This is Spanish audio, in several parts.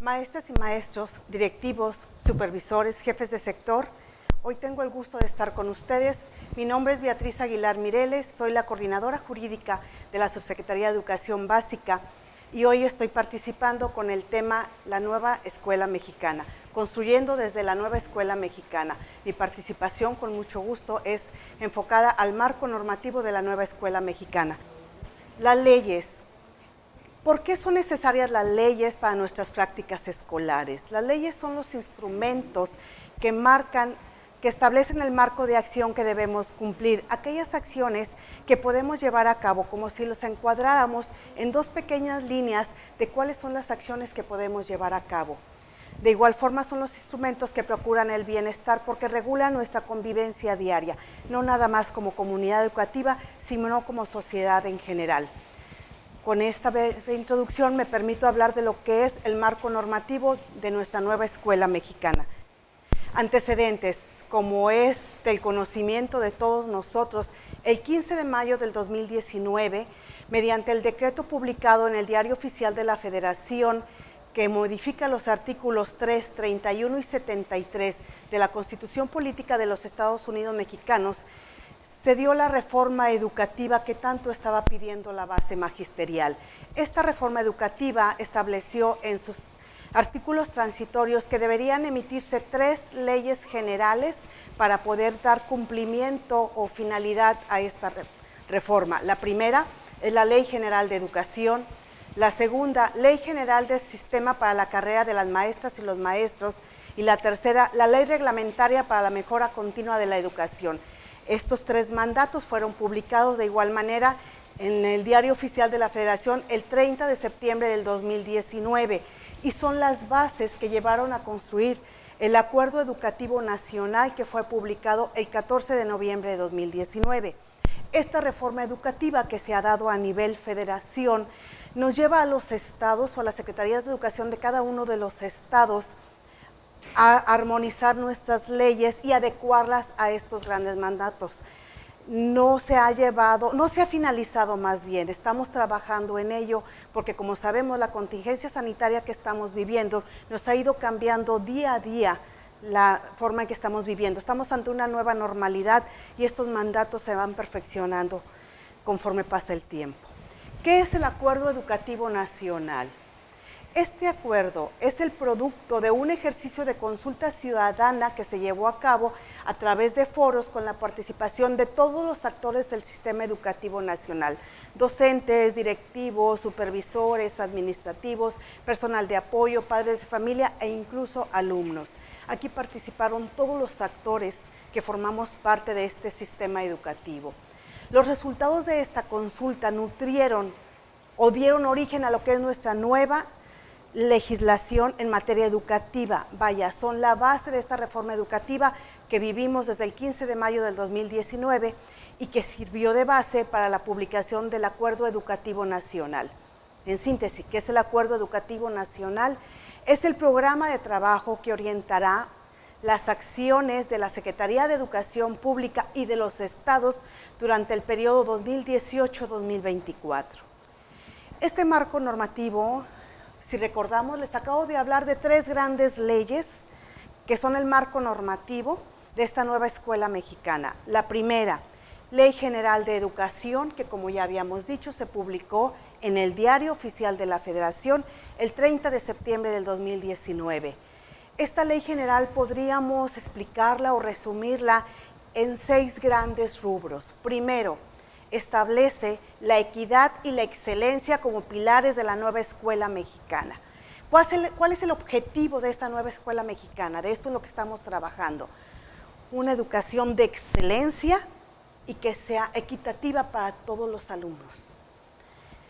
Maestras y maestros, directivos, supervisores, jefes de sector, hoy tengo el gusto de estar con ustedes. Mi nombre es Beatriz Aguilar Mireles, soy la coordinadora jurídica de la Subsecretaría de Educación Básica y hoy estoy participando con el tema La Nueva Escuela Mexicana, construyendo desde la Nueva Escuela Mexicana. Mi participación, con mucho gusto, es enfocada al marco normativo de la Nueva Escuela Mexicana. Las leyes. ¿Por qué son necesarias las leyes para nuestras prácticas escolares? Las leyes son los instrumentos que establecen el marco de acción que debemos cumplir, aquellas acciones que podemos llevar a cabo, como si los encuadráramos en dos pequeñas líneas de cuáles son las acciones que podemos llevar a cabo. De igual forma son los instrumentos que procuran el bienestar porque regulan nuestra convivencia diaria, no nada más como comunidad educativa, sino como sociedad en general. Con esta breve introducción me permito hablar de lo que es el marco normativo de nuestra Nueva Escuela Mexicana. Antecedentes, como es del conocimiento de todos nosotros, el 15 de mayo del 2019, mediante el decreto publicado en el Diario Oficial de la Federación, que modifica los artículos 3, 31 y 73 de la Constitución Política de los Estados Unidos Mexicanos, se dio la reforma educativa que tanto estaba pidiendo la base magisterial. Esta reforma educativa estableció en sus artículos transitorios que deberían emitirse 3 leyes generales para poder dar cumplimiento o finalidad a esta reforma. La primera es la Ley General de Educación. La segunda, Ley General del Sistema para la Carrera de las Maestras y los Maestros. Y la tercera, la Ley Reglamentaria para la Mejora Continua de la Educación. Estos 3 mandatos fueron publicados de igual manera en el Diario Oficial de la Federación el 30 de septiembre del 2019 y son las bases que llevaron a construir el Acuerdo Educativo Nacional que fue publicado el 14 de noviembre de 2019. Esta reforma educativa que se ha dado a nivel federación nos lleva a los estados o a las secretarías de educación de cada uno de los estados a armonizar nuestras leyes y adecuarlas a estos grandes mandatos. No se ha finalizado más bien, estamos trabajando en ello porque como sabemos la contingencia sanitaria que estamos viviendo nos ha ido cambiando día a día la forma en que estamos viviendo. Estamos ante una nueva normalidad y estos mandatos se van perfeccionando conforme pasa el tiempo. ¿Qué es el Acuerdo Educativo Nacional? Este acuerdo es el producto de un ejercicio de consulta ciudadana que se llevó a cabo a través de foros con la participación de todos los actores del sistema educativo nacional, docentes, directivos, supervisores, administrativos, personal de apoyo, padres de familia e incluso alumnos. Aquí participaron todos los actores que formamos parte de este sistema educativo. Los resultados de esta consulta nutrieron o dieron origen a lo que es nuestra nueva legislación en materia educativa. Vaya, son la base de esta reforma educativa que vivimos desde el 15 de mayo del 2019 y que sirvió de base para la publicación del Acuerdo Educativo Nacional. En síntesis, ¿qué es el Acuerdo Educativo Nacional? Es el programa de trabajo que orientará las acciones de la Secretaría de Educación Pública y de los estados durante el periodo 2018-2024. Este marco normativo, si recordamos, les acabo de hablar de 3 grandes leyes que son el marco normativo de esta nueva escuela mexicana. La primera, Ley General de Educación, que como ya habíamos dicho, se publicó en el Diario Oficial de la Federación el 30 de septiembre del 2019. Esta ley general podríamos explicarla o resumirla en 6 grandes rubros. Primero, establece la equidad y la excelencia como pilares de la nueva escuela mexicana. ¿Cuál es el objetivo de esta nueva escuela mexicana? De esto es lo que estamos trabajando. Una educación de excelencia y que sea equitativa para todos los alumnos.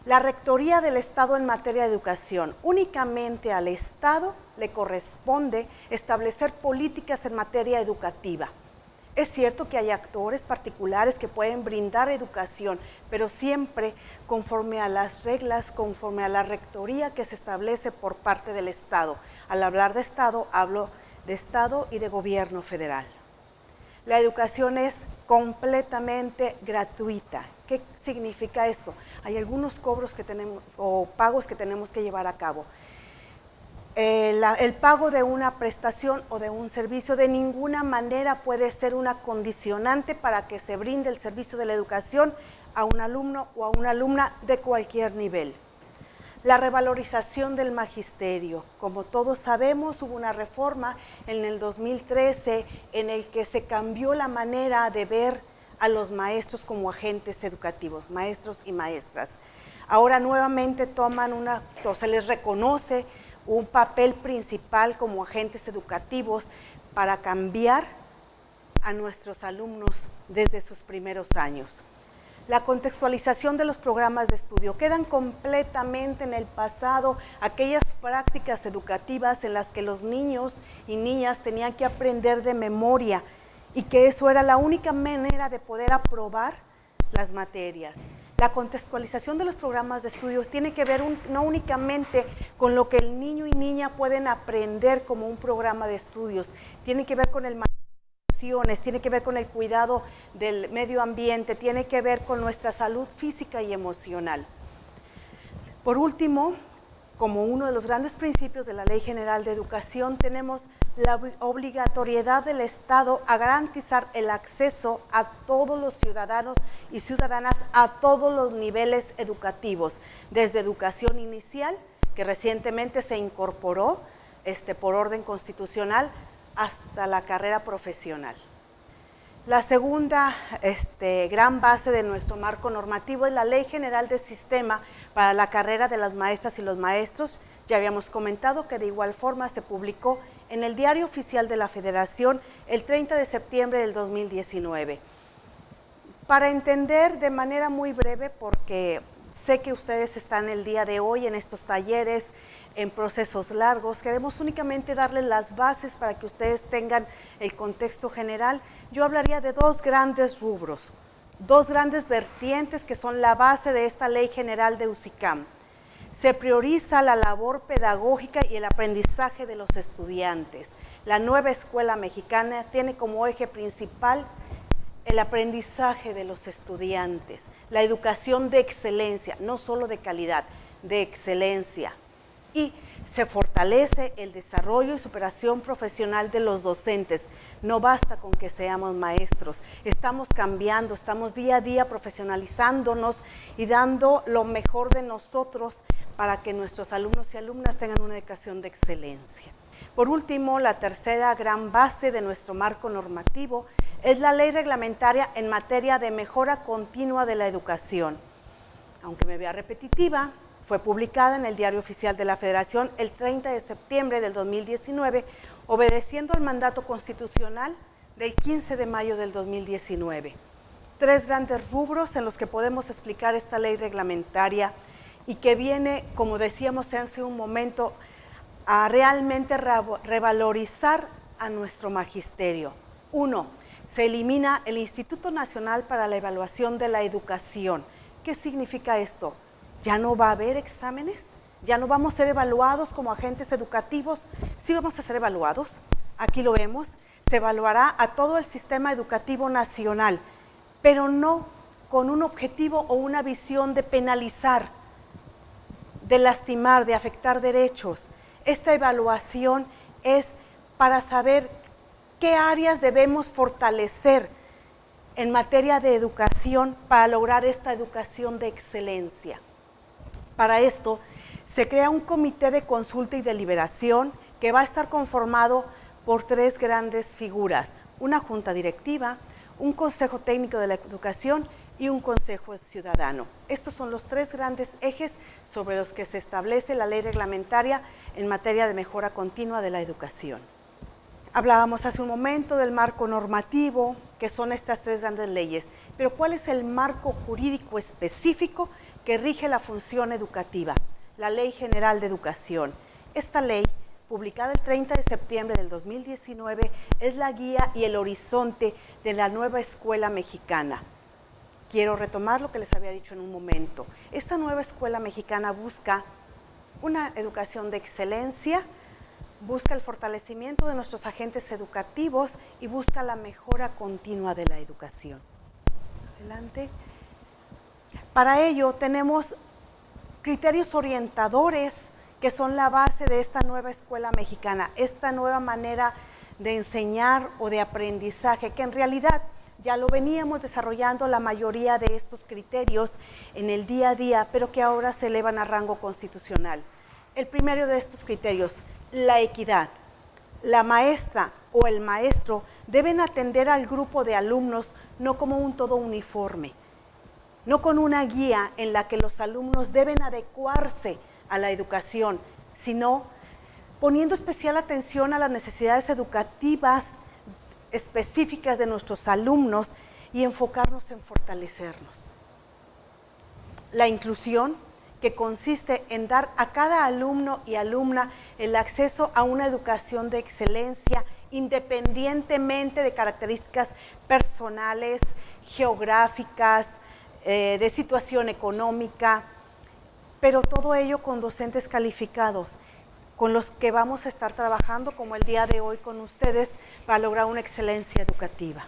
La Rectoría del Estado en materia de educación. Únicamente al Estado le corresponde establecer políticas en materia educativa. Es cierto que hay actores particulares que pueden brindar educación, pero siempre conforme a las reglas, conforme a la rectoría que se establece por parte del Estado. Al hablar de Estado, hablo de Estado y de gobierno federal. La educación es completamente gratuita. ¿Qué significa esto? Hay algunos cobros que tenemos o pagos que tenemos que llevar a cabo. el pago de una prestación o de un servicio de ninguna manera puede ser una condicionante para que se brinde el servicio de la educación a un alumno o a una alumna de cualquier nivel. La revalorización del magisterio. Como todos sabemos, hubo una reforma en el 2013 en el que se cambió la manera de ver a los maestros como agentes educativos, maestros y maestras. Ahora nuevamente se les reconoce un papel principal como agentes educativos para cambiar a nuestros alumnos desde sus primeros años. La contextualización de los programas de estudio. Quedan completamente en el pasado aquellas prácticas educativas en las que los niños y niñas tenían que aprender de memoria y que eso era la única manera de poder aprobar las materias. La contextualización de los programas de estudio tiene que ver no únicamente con lo que el niño y niña pueden aprender como un programa de estudios, tiene que ver con el tiene que ver con el cuidado del medio ambiente, tiene que ver con nuestra salud física y emocional. Por último, como uno de los grandes principios de la Ley General de Educación, tenemos la obligatoriedad del Estado a garantizar el acceso a todos los ciudadanos y ciudadanas a todos los niveles educativos, desde educación inicial, que recientemente se incorporó por orden constitucional, hasta la carrera profesional. La segunda gran base de nuestro marco normativo es la Ley General de Sistema para la carrera de las maestras y los maestros. Ya habíamos comentado que de igual forma se publicó en el Diario Oficial de la Federación el 30 de septiembre del 2019. Para entender de manera muy breve, porque sé que ustedes están el día de hoy en estos talleres, en procesos largos, queremos únicamente darles las bases para que ustedes tengan el contexto general. Yo hablaría de dos grandes rubros, dos grandes vertientes que son la base de esta Ley General de UCICAM. Se prioriza la labor pedagógica y el aprendizaje de los estudiantes. La nueva escuela mexicana tiene como eje principal el aprendizaje de los estudiantes, la educación de excelencia, no solo de calidad, de excelencia. Y se fortalece el desarrollo y superación profesional de los docentes. No basta con que seamos maestros, estamos cambiando, estamos día a día profesionalizándonos y dando lo mejor de nosotros para que nuestros alumnos y alumnas tengan una educación de excelencia. Por último, la tercera gran base de nuestro marco normativo es la ley reglamentaria en materia de mejora continua de la educación. Aunque me vea repetitiva, fue publicada en el Diario Oficial de la Federación el 30 de septiembre del 2019, obedeciendo al mandato constitucional del 15 de mayo del 2019. Tres grandes rubros en los que podemos explicar esta ley reglamentaria y que viene, como decíamos hace un momento, a realmente revalorizar a nuestro magisterio. Uno, se elimina el Instituto Nacional para la Evaluación de la Educación. ¿Qué significa esto? ¿Ya no va a haber exámenes? ¿Ya no vamos a ser evaluados como agentes educativos? Sí vamos a ser evaluados, aquí lo vemos, se evaluará a todo el sistema educativo nacional, pero no con un objetivo o una visión de penalizar, de lastimar, de afectar derechos. Esta evaluación es para saber qué áreas debemos fortalecer en materia de educación para lograr esta educación de excelencia. Para esto se crea un comité de consulta y deliberación que va a estar conformado por tres grandes figuras: una junta directiva, un consejo técnico de la educación y un consejo ciudadano. Estos son los tres grandes ejes sobre los que se establece la ley reglamentaria en materia de mejora continua de la educación. Hablábamos hace un momento del marco normativo, que son estas tres grandes leyes, pero ¿cuál es el marco jurídico específico que rige la función educativa? La Ley General de Educación. Esta ley, publicada el 30 de septiembre del 2019, es la guía y el horizonte de la nueva escuela mexicana. Quiero retomar lo que les había dicho en un momento. Esta nueva escuela mexicana busca una educación de excelencia, busca el fortalecimiento de nuestros agentes educativos y busca la mejora continua de la educación. Adelante. Para ello tenemos criterios orientadores que son la base de esta nueva escuela mexicana, esta nueva manera de enseñar o de aprendizaje, que en realidad ya lo veníamos desarrollando la mayoría de estos criterios en el día a día, pero que ahora se elevan a rango constitucional. El primero de estos criterios, la equidad. La maestra o el maestro deben atender al grupo de alumnos no como un todo uniforme, no con una guía en la que los alumnos deben adecuarse a la educación, sino poniendo especial atención a las necesidades educativas específicas de nuestros alumnos y enfocarnos en fortalecernos. La inclusión, que consiste en dar a cada alumno y alumna el acceso a una educación de excelencia, independientemente de características personales, geográficas, de situación económica, pero todo ello con docentes calificados, con los que vamos a estar trabajando como el día de hoy con ustedes para lograr una excelencia educativa.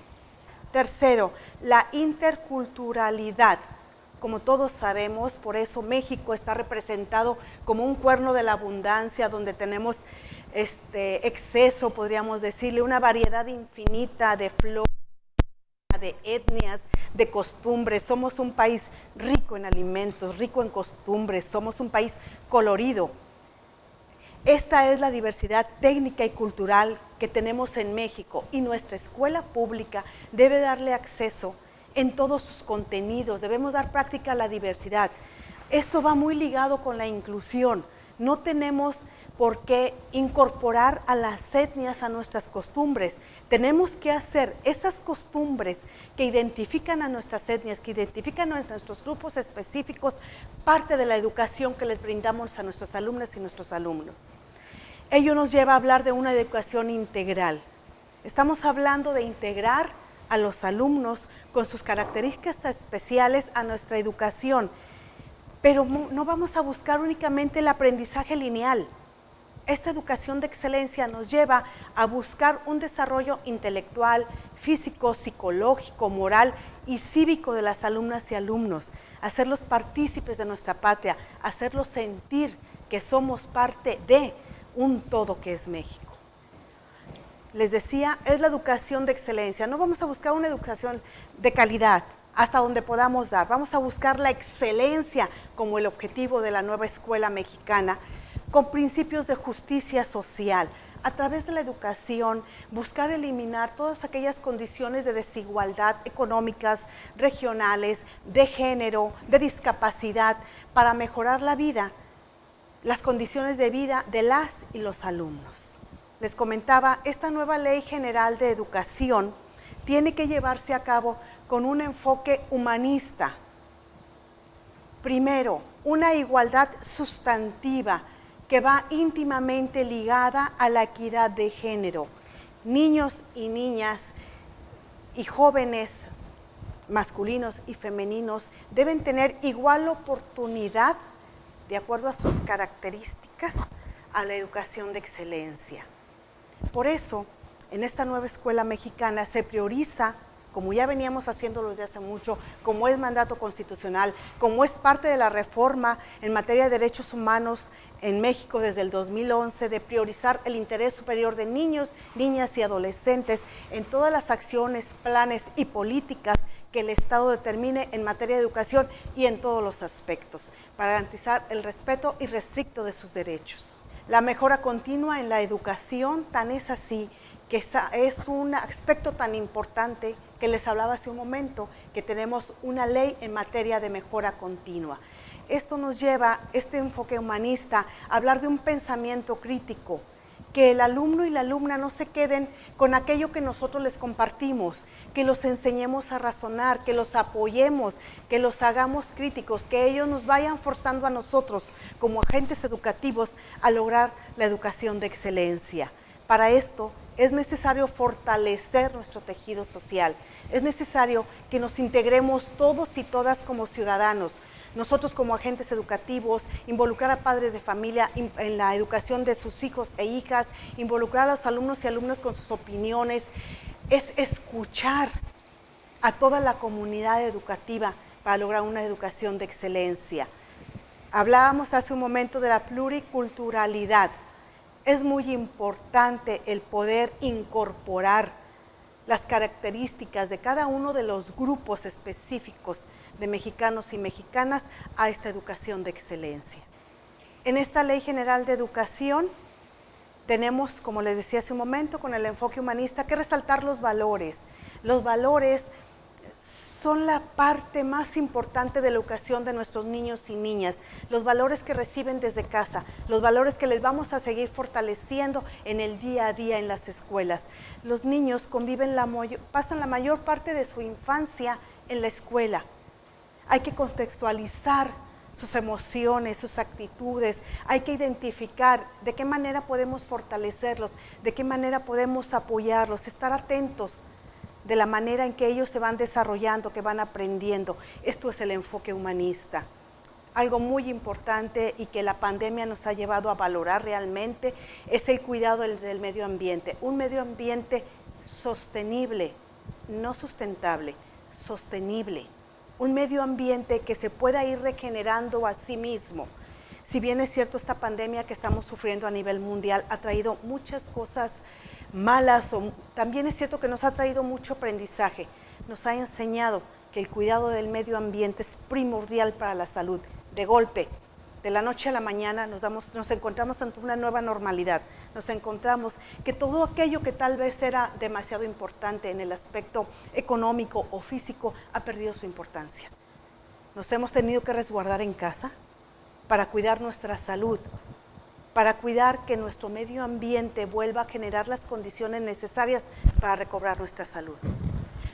Tercero, la interculturalidad. Como todos sabemos, por eso México está representado como un cuerno de la abundancia, donde tenemos exceso, podríamos decirle, una variedad infinita de flores, de etnias, de costumbres. Somos un país rico en alimentos, rico en costumbres, somos un país colorido. Esta es la diversidad técnica y cultural que tenemos en México, y nuestra escuela pública debe darle acceso en todos sus contenidos, debemos dar práctica a la diversidad. Esto va muy ligado con la inclusión. No tenemos por qué incorporar a las etnias a nuestras costumbres. Tenemos que hacer esas costumbres que identifican a nuestras etnias, que identifican a nuestros grupos específicos, parte de la educación que les brindamos a nuestras alumnas y nuestros alumnos. Ello nos lleva a hablar de una educación integral. Estamos hablando de integrar a los alumnos con sus características especiales a nuestra educación, pero no vamos a buscar únicamente el aprendizaje lineal. Esta educación de excelencia nos lleva a buscar un desarrollo intelectual, físico, psicológico, moral y cívico de las alumnas y alumnos, hacerlos partícipes de nuestra patria, hacerlos sentir que somos parte de un todo que es México. Les decía, es la educación de excelencia. No vamos a buscar una educación de calidad hasta donde podamos dar. Vamos a buscar la excelencia como el objetivo de la nueva escuela mexicana, con principios de justicia social. A través de la educación, buscar eliminar todas aquellas condiciones de desigualdad económicas, regionales, de género, de discapacidad, para mejorar la vida, las condiciones de vida de las y los alumnos. Les comentaba, esta nueva Ley General de Educación tiene que llevarse a cabo con un enfoque humanista. Primero, una igualdad sustantiva que va íntimamente ligada a la equidad de género. Niños y niñas y jóvenes masculinos y femeninos deben tener igual oportunidad, de acuerdo a sus características, a la educación de excelencia. Por eso, en esta nueva escuela mexicana se prioriza, como ya veníamos haciéndolo desde hace mucho, como es mandato constitucional, como es parte de la reforma en materia de derechos humanos en México desde el 2011, de priorizar el interés superior de niños, niñas y adolescentes en todas las acciones, planes y políticas que el Estado determine en materia de educación y en todos los aspectos, para garantizar el respeto irrestricto de sus derechos. La mejora continua en la educación, tan es así que es un aspecto tan importante que les hablaba hace un momento, que tenemos una ley en materia de mejora continua. Esto nos lleva, este enfoque humanista, a hablar de un pensamiento crítico, que el alumno y la alumna no se queden con aquello que nosotros les compartimos, que los enseñemos a razonar, que los apoyemos, que los hagamos críticos, que ellos nos vayan forzando a nosotros como agentes educativos a lograr la educación de excelencia. Para esto es necesario fortalecer nuestro tejido social, es necesario que nos integremos todos y todas como ciudadanos, nosotros como agentes educativos, involucrar a padres de familia en la educación de sus hijos e hijas, involucrar a los alumnos y alumnas con sus opiniones, es escuchar a toda la comunidad educativa para lograr una educación de excelencia. Hablábamos hace un momento de la pluriculturalidad. Es muy importante el poder incorporar las características de cada uno de los grupos específicos de mexicanos y mexicanas a esta educación de excelencia. En esta Ley General de Educación tenemos, como les decía hace un momento, con el enfoque humanista, que resaltar los valores. Los valores son la parte más importante de la educación de nuestros niños y niñas, los valores que reciben desde casa, los valores que les vamos a seguir fortaleciendo en el día a día en las escuelas. Los niños pasan la mayor parte de su infancia en la escuela. Hay que contextualizar sus emociones, sus actitudes, hay que identificar de qué manera podemos fortalecerlos, de qué manera podemos apoyarlos, estar atentos de la manera en que ellos se van desarrollando, que van aprendiendo. Esto es el enfoque humanista. Algo muy importante y que la pandemia nos ha llevado a valorar realmente es el cuidado del medio ambiente. Un medio ambiente sostenible, no sustentable, sostenible. Un medio ambiente que se pueda ir regenerando a sí mismo. Si bien es cierto, esta pandemia que estamos sufriendo a nivel mundial ha traído muchas cosas malas, también es cierto que nos ha traído mucho aprendizaje. Nos ha enseñado que el cuidado del medio ambiente es primordial para la salud. De golpe, de la noche a la mañana nos encontramos ante una nueva normalidad. Nos encontramos que todo aquello que tal vez era demasiado importante en el aspecto económico o físico ha perdido su importancia. Nos hemos tenido que resguardar en casa para cuidar nuestra salud, para cuidar que nuestro medio ambiente vuelva a generar las condiciones necesarias para recobrar nuestra salud.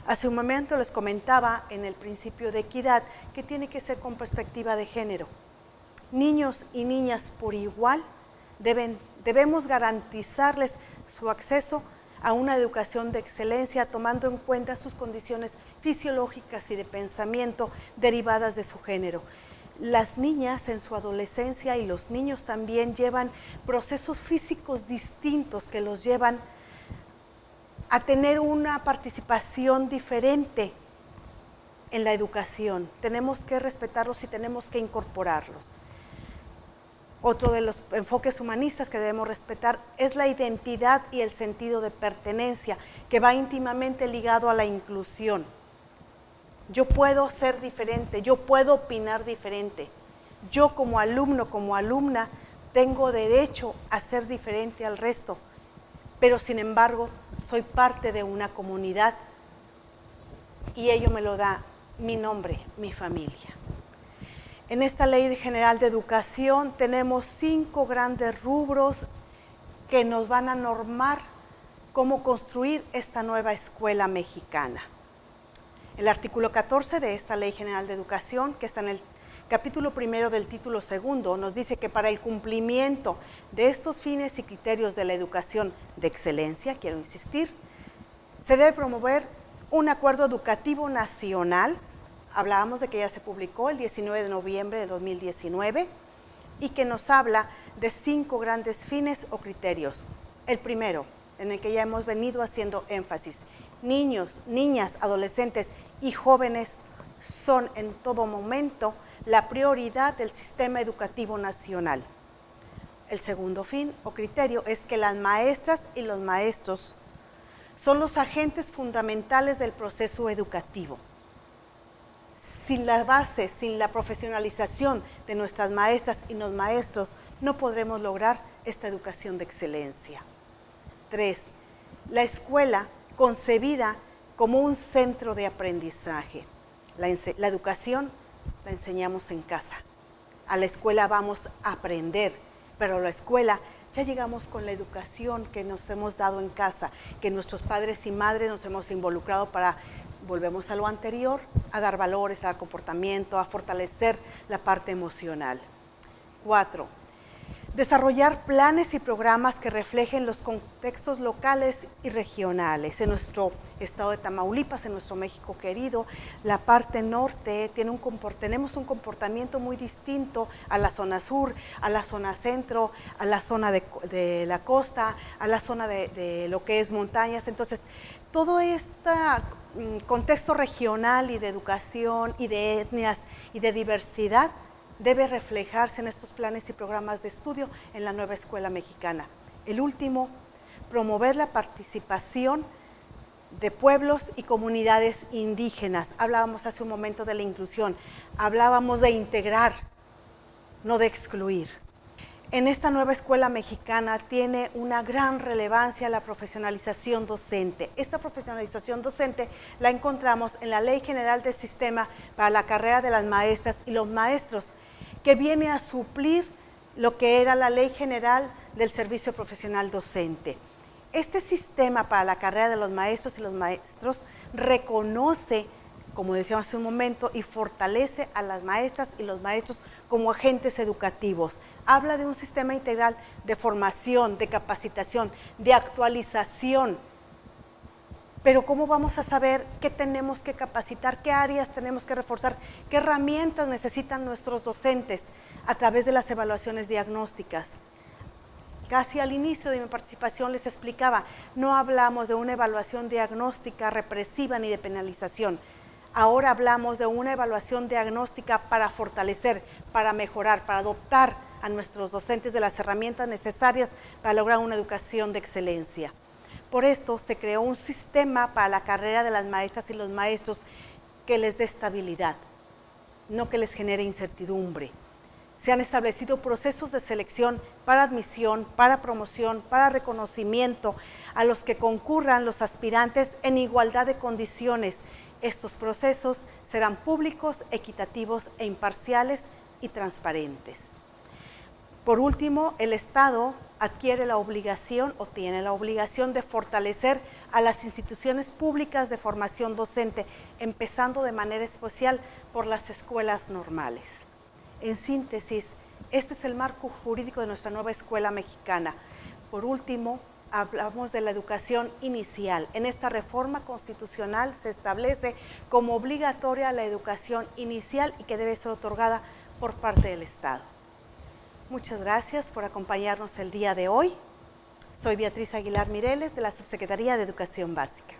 Hace un momento les comentaba en el principio de equidad que tiene que ser con perspectiva de género. Niños y niñas por igual debemos garantizarles su acceso a una educación de excelencia, tomando en cuenta sus condiciones fisiológicas y de pensamiento derivadas de su género. Las niñas en su adolescencia y los niños también llevan procesos físicos distintos que los llevan a tener una participación diferente en la educación. Tenemos que respetarlos y tenemos que incorporarlos. Otro de los enfoques humanistas que debemos respetar es la identidad y el sentido de pertenencia, que va íntimamente ligado a la inclusión. Yo puedo ser diferente, yo puedo opinar diferente. Yo como alumno, como alumna, tengo derecho a ser diferente al resto, pero sin embargo soy parte de una comunidad y ello me lo da mi nombre, mi familia. En esta Ley General de Educación tenemos 5 grandes rubros que nos van a normar cómo construir esta nueva escuela mexicana. El artículo 14 de esta Ley General de Educación, que está en el capítulo 1 del título 2, nos dice que para el cumplimiento de estos fines y criterios de la educación de excelencia, quiero insistir, se debe promover un acuerdo educativo nacional. Hablábamos de que ya se publicó el 19 de noviembre de 2019 y que nos habla de 5 grandes fines o criterios. El primero, en el que ya hemos venido haciendo énfasis: niños, niñas, adolescentes y jóvenes son en todo momento la prioridad del sistema educativo nacional. El segundo fin o criterio es que las maestras y los maestros son los agentes fundamentales del proceso educativo. Sin la base, sin la profesionalización de nuestras maestras y los maestros, no podremos lograr esta educación de excelencia. 3. La escuela concebida como un centro de aprendizaje. La educación la enseñamos en casa. A la escuela vamos a aprender, pero a la escuela ya llegamos con la educación que nos hemos dado en casa, que nuestros padres y madres nos hemos involucrado para, volvemos a lo anterior, a dar valores, a dar comportamiento, a fortalecer la parte emocional. 4. Desarrollar planes y programas que reflejen los contextos locales y regionales. En nuestro estado de Tamaulipas, en nuestro México querido, la parte norte tenemos un comportamiento muy distinto a la zona sur, a la zona centro, a la zona de la costa, a la zona de lo que es montañas. Entonces, todo este contexto regional y de educación y de etnias y de diversidad debe reflejarse en estos planes y programas de estudio en la nueva escuela mexicana. El último, promover la participación de pueblos y comunidades indígenas. Hablábamos hace un momento de la inclusión, hablábamos de integrar, no de excluir. En esta nueva escuela mexicana tiene una gran relevancia la profesionalización docente. Esta profesionalización docente la encontramos en la Ley General del Sistema para la carrera de las maestras y los maestros, que viene a suplir lo que era la Ley General del Servicio Profesional Docente. Este sistema para la carrera de los maestros y los maestros reconoce, como decíamos hace un momento, y fortalece a las maestras y los maestros como agentes educativos. Habla de un sistema integral de formación, de capacitación, de actualización. Pero ¿cómo vamos a saber qué tenemos que capacitar, qué áreas tenemos que reforzar, qué herramientas necesitan nuestros docentes a través de las evaluaciones diagnósticas? Casi al inicio de mi participación les explicaba, no hablamos de una evaluación diagnóstica represiva ni de penalización. Ahora hablamos de una evaluación diagnóstica para fortalecer, para mejorar, para dotar a nuestros docentes de las herramientas necesarias para lograr una educación de excelencia. Por esto se creó un sistema para la carrera de las maestras y los maestros que les dé estabilidad, no que les genere incertidumbre. Se han establecido procesos de selección para admisión, para promoción, para reconocimiento a los que concurran los aspirantes en igualdad de condiciones. Estos procesos serán públicos, equitativos e imparciales y transparentes. Por último, el Estado adquiere la obligación o tiene la obligación de fortalecer a las instituciones públicas de formación docente, empezando de manera especial por las escuelas normales. En síntesis, este es el marco jurídico de nuestra nueva escuela mexicana. Por último, hablamos de la educación inicial. En esta reforma constitucional se establece como obligatoria la educación inicial y que debe ser otorgada por parte del Estado. Muchas gracias por acompañarnos el día de hoy. Soy Beatriz Aguilar Mireles, de la Subsecretaría de Educación Básica.